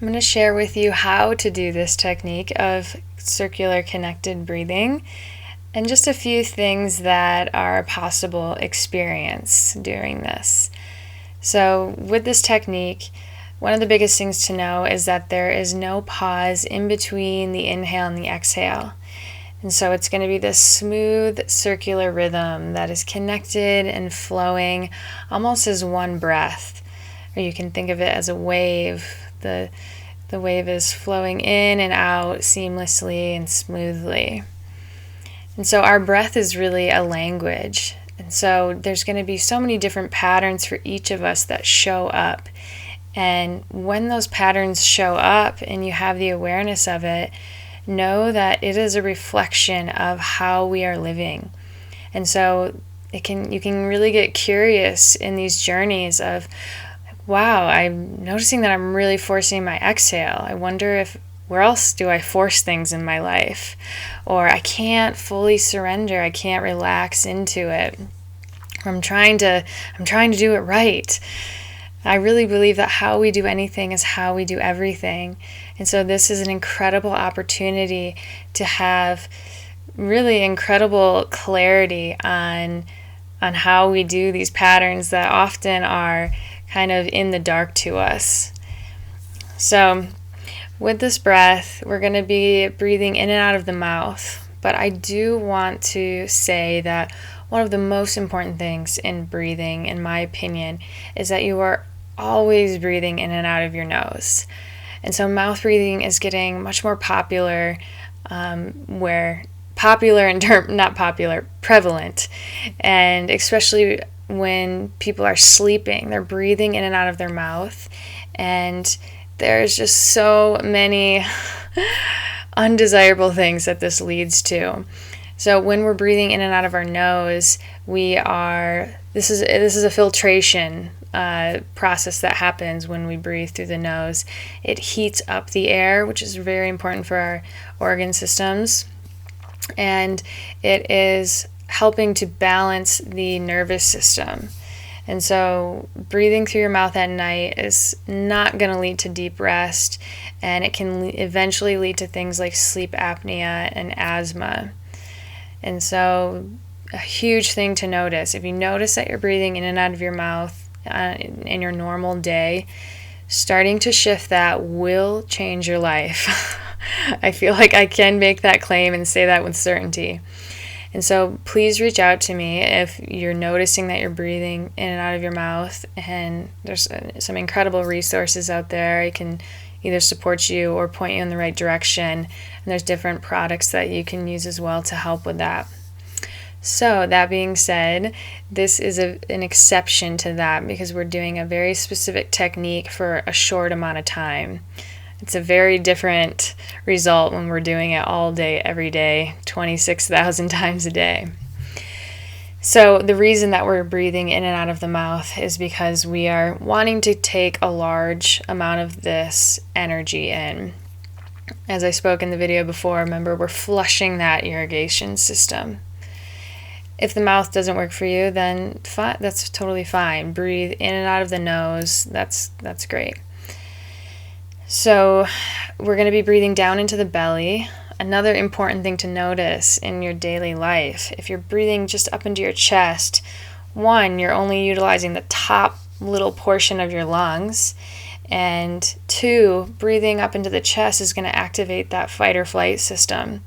I'm going to share with you how to do this technique of circular connected breathing and just a few things that are a possible experience during this. So with this technique, one of the biggest things to know is that there is no pause in between the inhale and the exhale. And so it's going to be this smooth circular rhythm that is connected and flowing almost as one breath. Or you can think of it as a wave. The wave is flowing in and out seamlessly and smoothly. And so our breath is really a language. And so there's going to be so many different patterns for each of us that show up. And when those patterns show up and you have the awareness of it, know that it is a reflection of how we are living. And so you can really get curious in these journeys of, wow, I'm noticing that I'm really forcing my exhale. I wonder where else do I force things in my life? Or I can't fully surrender. I can't relax into it. Or I'm trying to do it right. I really believe that how we do anything is how we do everything. And so this is an incredible opportunity to have really incredible clarity on how we do these patterns that often are kind of in the dark to us. So with this breath, we're going to be breathing in and out of the mouth. But I do want to say that one of the most important things in breathing, in my opinion, is that you are always breathing in and out of your nose. And so mouth breathing is getting much more popular, prevalent. And especially when people are sleeping, they're breathing in and out of their mouth. And there's just so many undesirable things that this leads to. So when we're breathing in and out of our nose, this is a filtration process that happens when we breathe through the nose. It heats up the air, which is very important for our organ systems, and it is helping to balance the nervous system. And so breathing through your mouth at night is not going to lead to deep rest, and it can eventually lead to things like sleep apnea and asthma. And so a huge thing to notice, if you notice that you're breathing in and out of your mouth in your normal day, starting to shift that will change your life. I feel like I can make that claim and say that with certainty. And so please reach out to me if you're noticing that you're breathing in and out of your mouth. And there's some incredible resources out there. I can either support you or point you in the right direction. And there's different products that you can use as well to help with that. So that being said, this is an exception to that because we're doing a very specific technique for a short amount of time. It's a very different result when we're doing it all day, every day, 26,000 times a day. So the reason that we're breathing in and out of the mouth is because we are wanting to take a large amount of this energy in. As I spoke in the video before, remember, we're flushing that irrigation system. If the mouth doesn't work for you, then that's totally fine. Breathe in and out of the nose. That's great. So we're going to be breathing down into the belly. Another important thing to notice in your daily life, if you're breathing just up into your chest, one, you're only utilizing the top little portion of your lungs. And two, breathing up into the chest is going to activate that fight or flight system.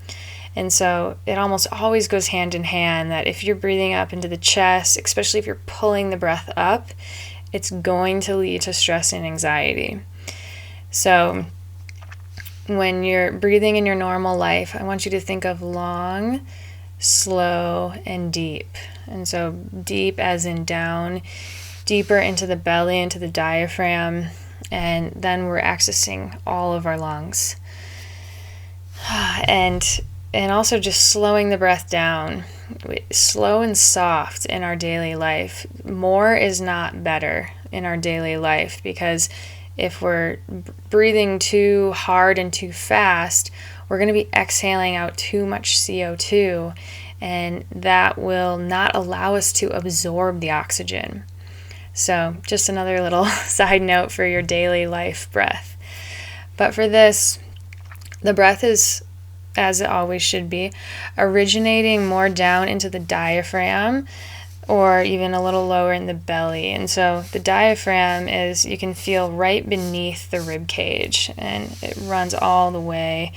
And so it almost always goes hand in hand that if you're breathing up into the chest, especially if you're pulling the breath up, it's going to lead to stress and anxiety. So when you're breathing in your normal life, I want you to think of long, slow, and deep. And so deep as in down, deeper into the belly, into the diaphragm, and then we're accessing all of our lungs. And also just slowing the breath down, slow and soft in our daily life. More is not better in our daily life, because if we're breathing too hard and too fast, we're going to be exhaling out too much CO2, and that will not allow us to absorb the oxygen. So just another little side note for your daily life breath. But for this, the breath is, as it always should be, originating more down into the diaphragm or even a little lower in the belly. And so the diaphragm is, you can feel right beneath the rib cage, and it runs all the way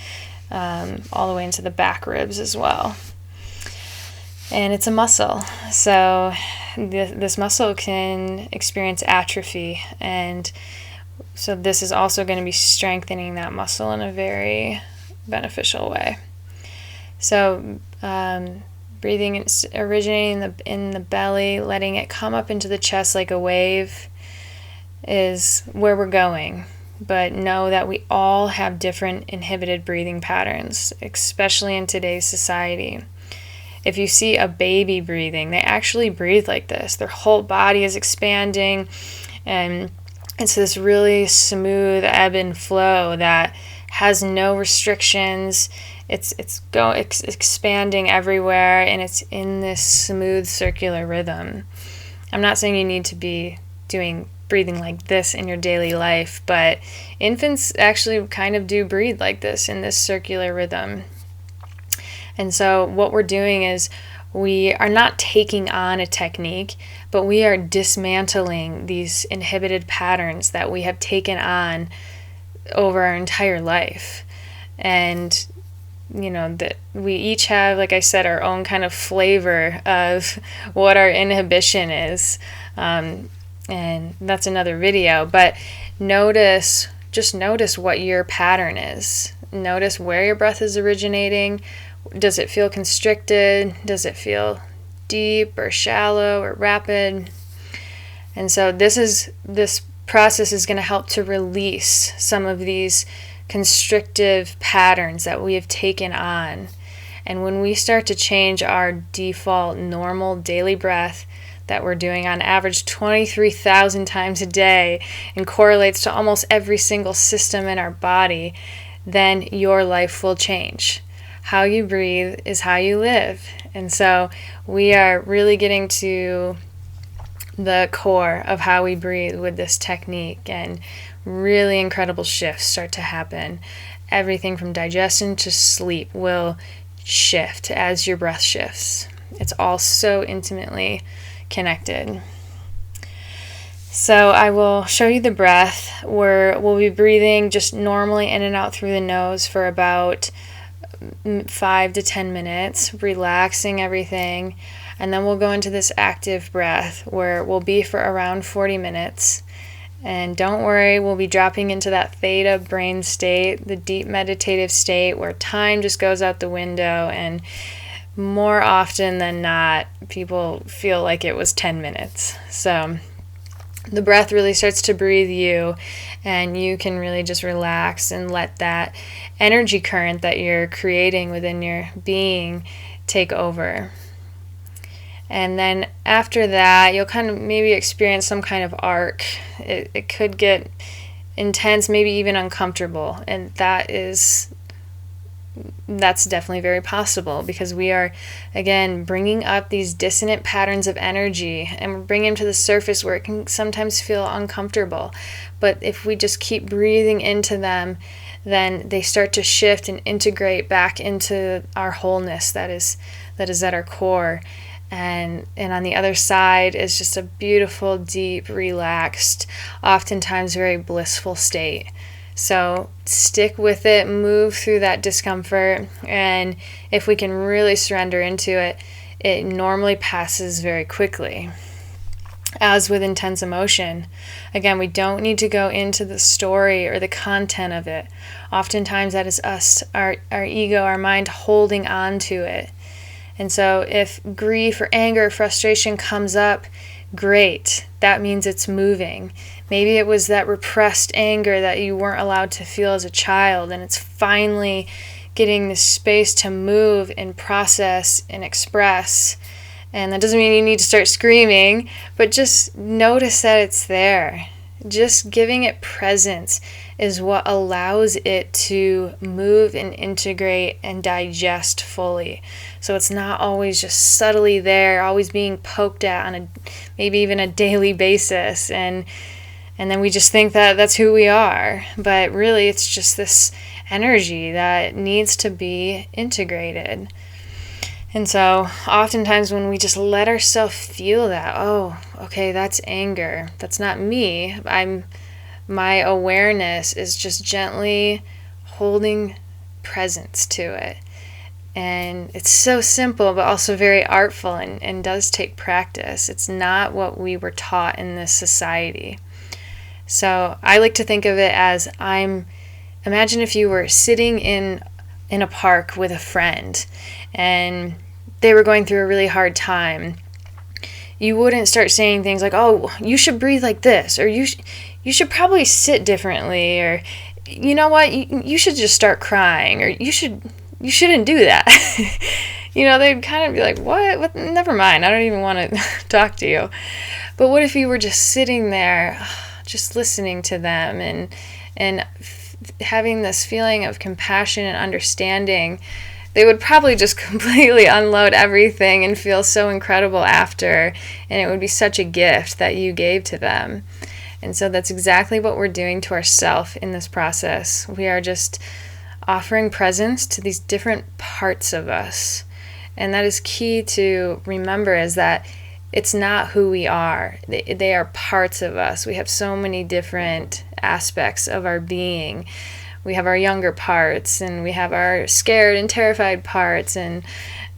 into the back ribs as well. And it's a muscle. So this muscle can experience atrophy, and so this is also going to be strengthening that muscle in a very beneficial way. So breathing, originating in the belly, letting it come up into the chest like a wave is where we're going. But know that we all have different inhibited breathing patterns, especially in today's society. If you see a baby breathing, they actually breathe like this. Their whole body is expanding, and it's this really smooth ebb and flow that has no restrictions. It's expanding everywhere, and it's in this smooth circular rhythm. I'm not saying you need to be doing breathing like this in your daily life, but infants actually kind of do breathe like this in this circular rhythm. And so what we're doing is we are not taking on a technique, but we are dismantling these inhibited patterns that we have taken on over our entire life. And that we each have, like I said, our own kind of flavor of what our inhibition is. And that's another video. But just notice what your pattern is. Notice where your breath is originating. Does it feel constricted? Does it feel deep or shallow or rapid? And so this process is going to help to release some of these constrictive patterns that we have taken on. And when we start to change our default normal daily breath that we're doing on average 23,000 times a day and correlates to almost every single system in our body, then your life will change. How you breathe is how you live. And so we are really getting to the core of how we breathe with this technique, and really incredible shifts start to happen. Everything from digestion to sleep will shift as your breath shifts. It's all so intimately connected. So I will show you the breath where we'll be breathing just normally in and out through the nose for about 5 to 10 minutes, relaxing everything. And then we'll go into this active breath where we'll be for around 40 minutes. And don't worry, we'll be dropping into that theta brain state, the deep meditative state where time just goes out the window, and more often than not, people feel like it was 10 minutes. So the breath really starts to breathe you, and you can really just relax and let that energy current that you're creating within your being take over. And then after that, you'll kind of maybe experience some kind of arc. It could get intense, maybe even uncomfortable. And that's definitely very possible, because we are, again, bringing up these dissonant patterns of energy, and we're bringing them to the surface where it can sometimes feel uncomfortable. But if we just keep breathing into them, then they start to shift and integrate back into our wholeness that is at our core. And on the other side is just a beautiful, deep, relaxed, oftentimes very blissful state. So stick with it, move through that discomfort, and if we can really surrender into it, it normally passes very quickly. As with intense emotion, again, we don't need to go into the story or the content of it. Oftentimes that is us, our ego, our mind holding on to it. And so if grief or anger or frustration comes up, great. That means it's moving. Maybe it was that repressed anger that you weren't allowed to feel as a child, and it's finally getting the space to move and process and express. And that doesn't mean you need to start screaming, but just notice that it's there. Just giving it presence is what allows it to move and integrate and digest fully. So it's not always just subtly there, always being poked at on maybe even a daily basis. And And then we just think that that's who we are. But really, it's just this energy that needs to be integrated. And so oftentimes when we just let ourselves feel that, oh, okay, that's anger. That's not me. My awareness is just gently holding presence to it. And it's so simple, but also very artful and does take practice. It's not what we were taught in this society. So I like to think of it as imagine if you were sitting in a park with a friend and they were going through a really hard time. You wouldn't start saying things like, oh, you should breathe like this, or you should probably sit differently, or you know what, you should just start crying, or you shouldn't do that. They'd kind of be like, what? Never mind, I don't even want to talk to you. But what if you were just sitting there, just listening to them and having this feeling of compassion and understanding? They would probably just completely unload everything and feel so incredible after, and it would be such a gift that you gave to them. And so that's exactly what we're doing to ourselves in this process. We are just offering presence to these different parts of us. And that is key to remember, is that it's not who we are. They are parts of us. We have so many different aspects of our being. We have our younger parts, and we have our scared and terrified parts, and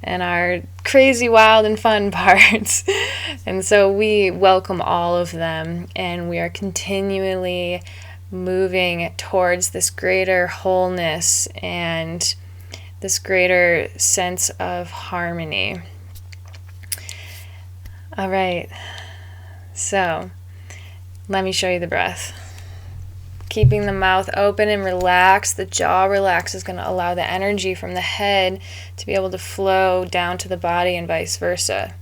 our crazy, wild, and fun parts. And so we welcome all of them, and we are continually moving towards this greater wholeness and this greater sense of harmony. All right, so let me show you the breath. Keeping the mouth open and relaxed, the jaw relaxed, is going to allow the energy from the head to be able to flow down to the body and vice versa.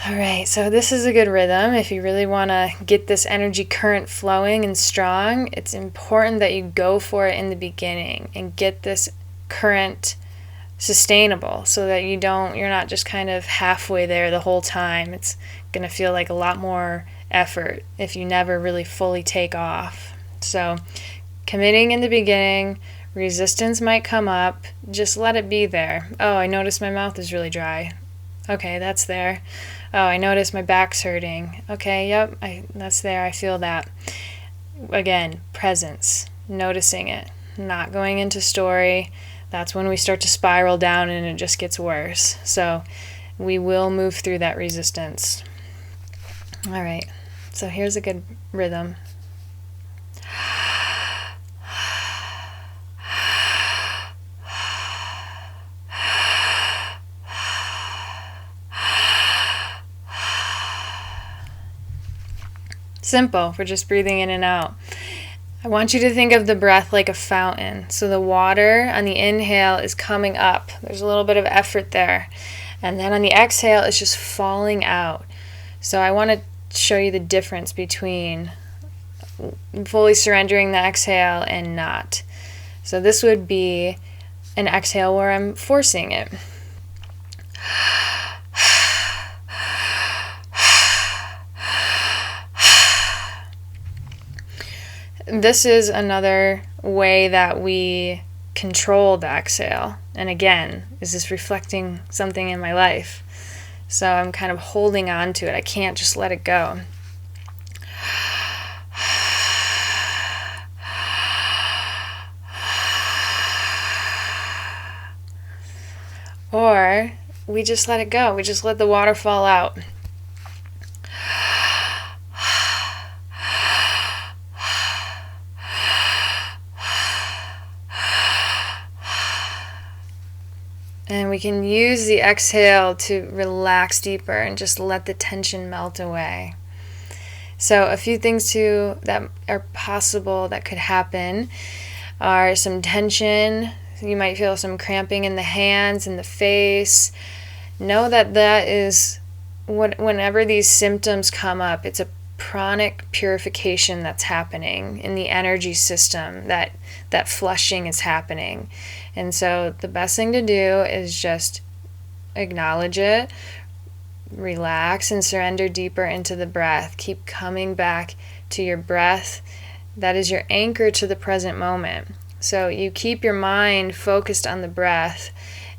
All right, so this is a good rhythm. If you really want to get this energy current flowing and strong, it's important that you go for it in the beginning and get this current sustainable, so that you're not just kind of halfway there the whole time. It's going to feel like a lot more effort if you never really fully take off. So committing in the beginning, resistance might come up, just let it be there. Oh, I noticed my mouth is really dry. Okay, that's there. Oh, I noticed my back's hurting. Okay, yep, that's there. I feel that. Again, presence, noticing it, not going into story. That's when we start to spiral down and it just gets worse. So we will move through that resistance. All right, so here's a good rhythm. Simple, we're just breathing in and out. I want you to think of the breath like a fountain. So the water on the inhale is coming up. There's a little bit of effort there. And then on the exhale, it's just falling out. So I want to show you the difference between fully surrendering the exhale and not. So this would be an exhale where I'm forcing it. This is another way that we control the exhale. And again, is this reflecting something in my life? So I'm kind of holding on to it. I can't just let it go. Or we just let it go. We just let the water fall out. And we can use the exhale to relax deeper and just let the tension melt away. So a few things too that are possible that could happen are some tension. You might feel some cramping in the hands and the face. Know that is whenever these symptoms come up, it's a pranic purification that's happening in the energy system, that flushing is happening. And so the best thing to do is just acknowledge it, relax and surrender deeper into the breath. Keep coming back to your breath. That is your anchor to the present moment. So you keep your mind focused on the breath,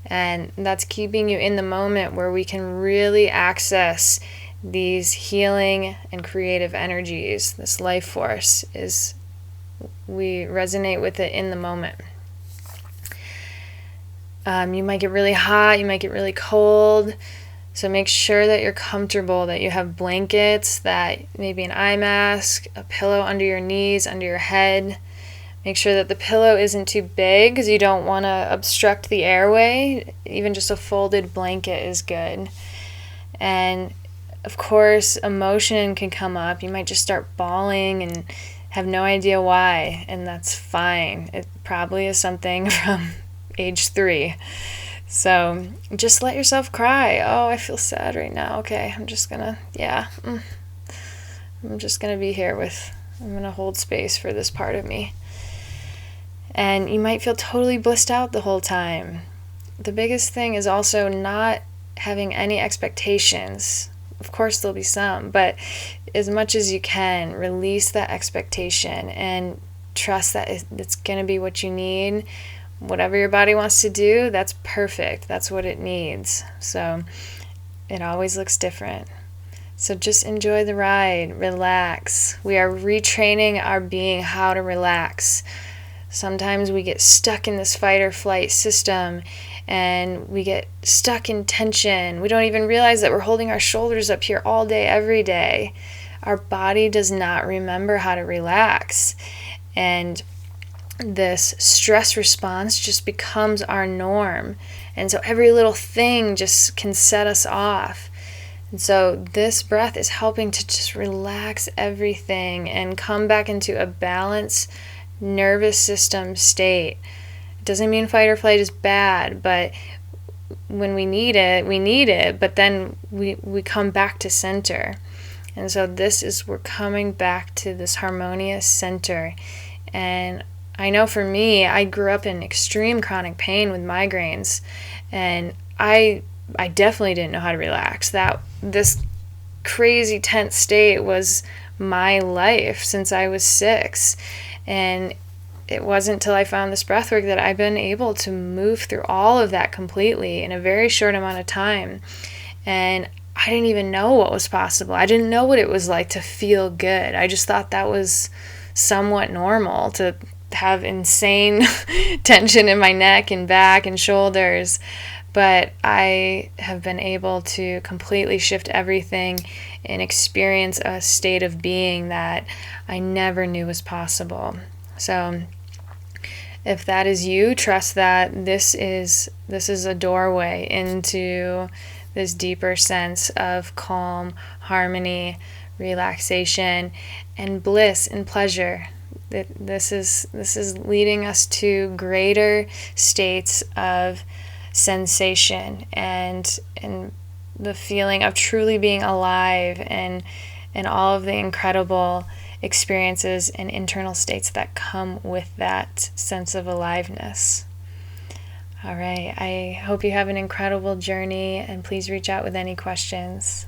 and that's keeping you in the moment where we can really access these healing and creative energies. This life force is, we resonate with it in the moment. You might get really hot, you might get really cold. So make sure that you're comfortable, that you have blankets, that maybe an eye mask, a pillow under your knees, under your head. Make sure that the pillow isn't too big because you don't want to obstruct the airway. Even just a folded blanket is good. And of course, emotion can come up. You might just start bawling and have no idea why, and that's fine. It probably is something from age 3. So just let yourself cry. Oh, I feel sad right now. Okay, I'm just gonna be here I'm gonna hold space for this part of me. And you might feel totally blissed out the whole time. The biggest thing is also not having any expectations. Of course there'll be some, but as much as you can, release that expectation and trust that it's gonna be what you need. Whatever your body wants to do, that's perfect. That's what it needs. So it always looks different. So just enjoy the ride, relax. We are retraining our being how to relax. Sometimes we get stuck in this fight or flight system and we get stuck in tension. We don't even realize that we're holding our shoulders up here all day, every day. Our body does not remember how to relax. And this stress response just becomes our norm. And so every little thing just can set us off. And so this breath is helping to just relax everything and come back into a balanced nervous system state. It doesn't mean fight or flight is bad, but when we need it, but then we come back to center. And so we're coming back to this harmonious center. And I know for me, I grew up in extreme chronic pain with migraines, and I definitely didn't know how to relax. This crazy tense state was my life since I was 6, and it wasn't until I found this breathwork that I've been able to move through all of that completely in a very short amount of time. And I didn't even know what was possible. I didn't know what it was like to feel good. I just thought that was somewhat normal, to have insane tension in my neck and back and shoulders. But I have been able to completely shift everything and experience a state of being that I never knew was possible. So if that is you, trust that this is a doorway into this deeper sense of calm, harmony, relaxation, and bliss and pleasure. This is leading us to greater states of sensation and the feeling of truly being alive, and all of the incredible experiences and internal states that come with that sense of aliveness. All right, I hope you have an incredible journey, and please reach out with any questions.